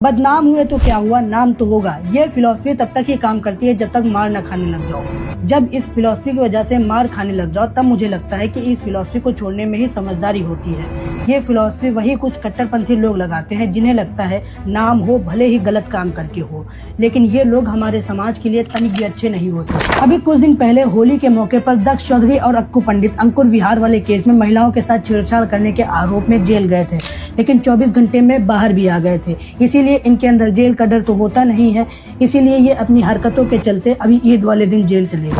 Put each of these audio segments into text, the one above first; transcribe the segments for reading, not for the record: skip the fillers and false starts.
बदनाम हुए तो क्या हुआ, नाम तो होगा। ये फिलॉसफी तब तक ही काम करती है जब तक मार न खाने लग जाओ। जब इस फिलॉसफी की वजह से मार खाने लग जाओ तब मुझे लगता है कि इस फिलॉसफी को छोड़ने में ही समझदारी होती है। ये फिलॉसफी वही कुछ कट्टरपंथी लोग लगाते हैं जिन्हें लगता है नाम हो भले ही गलत काम करके हो, लेकिन ये लोग हमारे समाज के लिए तनिक भी अच्छे नहीं होते। अभी कुछ दिन पहले होली के मौके पर दक्ष चौधरी और अक्कू पंडित अंकुर विहार वाले केस में महिलाओं के साथ छेड़छाड़ करने के आरोप में जेल गए थे, लेकिन 24 घंटे में बाहर भी आ गए थे। इसीलिए इनके अंदर जेल का डर तो होता नहीं है, इसीलिए ये अपनी हरकतों के चलते अभी ईद वाले दिन जेल चले गए।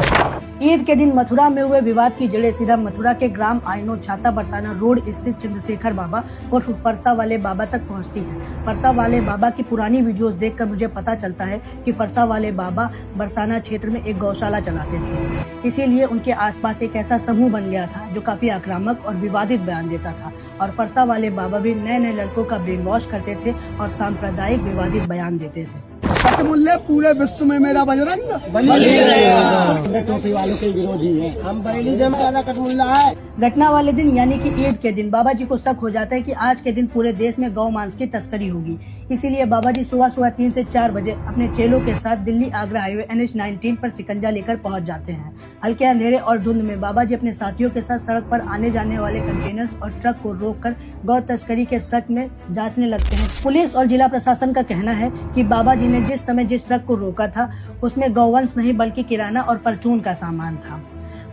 ईद के दिन मथुरा में हुए विवाद की जड़ें सीधा मथुरा के ग्राम आइनो छाता बरसाना रोड स्थित चंद्रशेखर बाबा और फरसा वाले बाबा तक पहुंचती है। फरसा वाले बाबा की पुरानी वीडियोस देखकर मुझे पता चलता है कि फरसा वाले बाबा बरसाना क्षेत्र में एक गौशाला चलाते थे, इसीलिए उनके आसपास एक ऐसा समूह बन गया था जो काफी आक्रामक और विवादित बयान देता था। और फरसा वाले बाबा भी नए नए लड़कों का ब्रेन वॉश करते थे और सांप्रदायिक विवादित बयान देते थे। कटमुल्ले पूरे विश्व में मेरा बजरंग बली रहेगा। टोपी वालों के विरोधी हैं, हम बरेली जमाना कटमुल्ला है। घटना वाले दिन यानी कि ईद के दिन बाबा जी को शक हो जाता है कि आज के दिन पूरे देश में गौ मांस की तस्करी होगी। इसीलिए बाबा जी सुबह 3 से 4 बजे अपने चेलों के साथ दिल्ली आगरा हाईवे NH-19 पर शिकंजा लेकर पहुंच जाते हैं। हल्के अंधेरे और धुंध में बाबा जी अपने साथियों के साथ सड़क पर आने जाने वाले कंटेनर्स और ट्रक को रोककर गौ तस्करी के शक में जांचने लगते हैं। पुलिस और जिला प्रशासन का कहना है कि बाबा जी ने जिस समय जिस ट्रक को रोका था उसमें गौवंश नहीं बल्कि किराना और परचून का सामान था।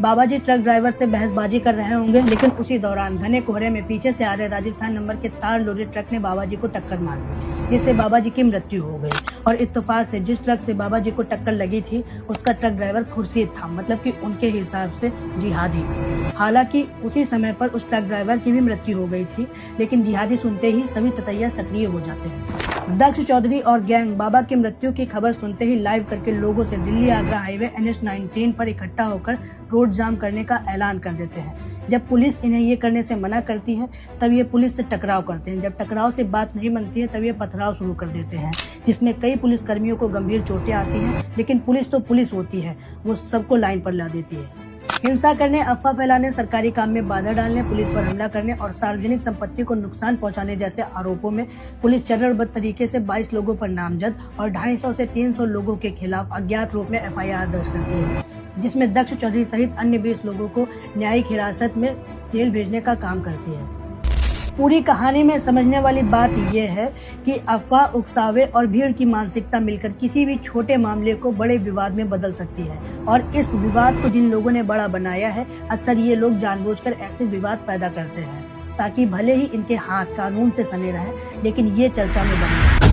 बाबा जी ट्रक ड्राइवर से बहसबाजी कर रहे होंगे, लेकिन उसी दौरान घने कोहरे में पीछे से आ रहे राजस्थान नंबर के तार लोडेड ट्रक ने बाबा जी को टक्कर मार दी, जिससे बाबा जी की मृत्यु हो गई। और इत्तेफाक से जिस ट्रक से बाबा जी को टक्कर लगी थी उसका ट्रक ड्राइवर खुर्शीद था, मतलब कि उनके हिसाब से जिहादी। हालांकि उसी समय पर उस ट्रक ड्राइवर की भी मृत्यु हो गई थी, लेकिन जिहादी सुनते ही सभी ततैया सक्रिय हो जाते हैं। दक्ष चौधरी और गैंग बाबा की मृत्यु की खबर सुनते ही लाइव करके लोगों से दिल्ली आगरा हाईवे NH-19 पर इकट्ठा होकर रोड जाम करने का ऐलान कर देते हैं। जब पुलिस इन्हें ये करने से मना करती है तब ये पुलिस से टकराव करते हैं। जब टकराव से बात नहीं बनती है तब ये पथराव शुरू कर देते हैं, जिसमें कई पुलिस कर्मियों को गंभीर चोटें आती हैं, लेकिन पुलिस तो पुलिस होती है, वो सबको लाइन पर ला देती है। हिंसा करने, अफवाह फैलाने, सरकारी काम में बाधा डालने, पुलिस पर हमला करने और सार्वजनिक संपत्ति को नुकसान पहुंचाने जैसे आरोपों में पुलिस चरणबद्ध तरीके से 22 लोगों पर नामजद और 250 से 300 लोगों के खिलाफ अज्ञात रूप में FIR दर्ज करती है, जिसमें दक्ष चौधरी सहित अन्य 20 लोगों को न्यायिक हिरासत में जेल भेजने का काम करती है। पूरी कहानी में समझने वाली बात यह है कि अफवाह, उकसावे और भीड़ की मानसिकता मिलकर किसी भी छोटे मामले को बड़े विवाद में बदल सकती है। और इस विवाद को जिन लोगों ने बड़ा बनाया है, अक्सर ये लोग जानबूझकर ऐसे विवाद पैदा करते हैं ताकि भले ही इनके हाथ कानून से सने रहे, लेकिन ये चर्चा में बने।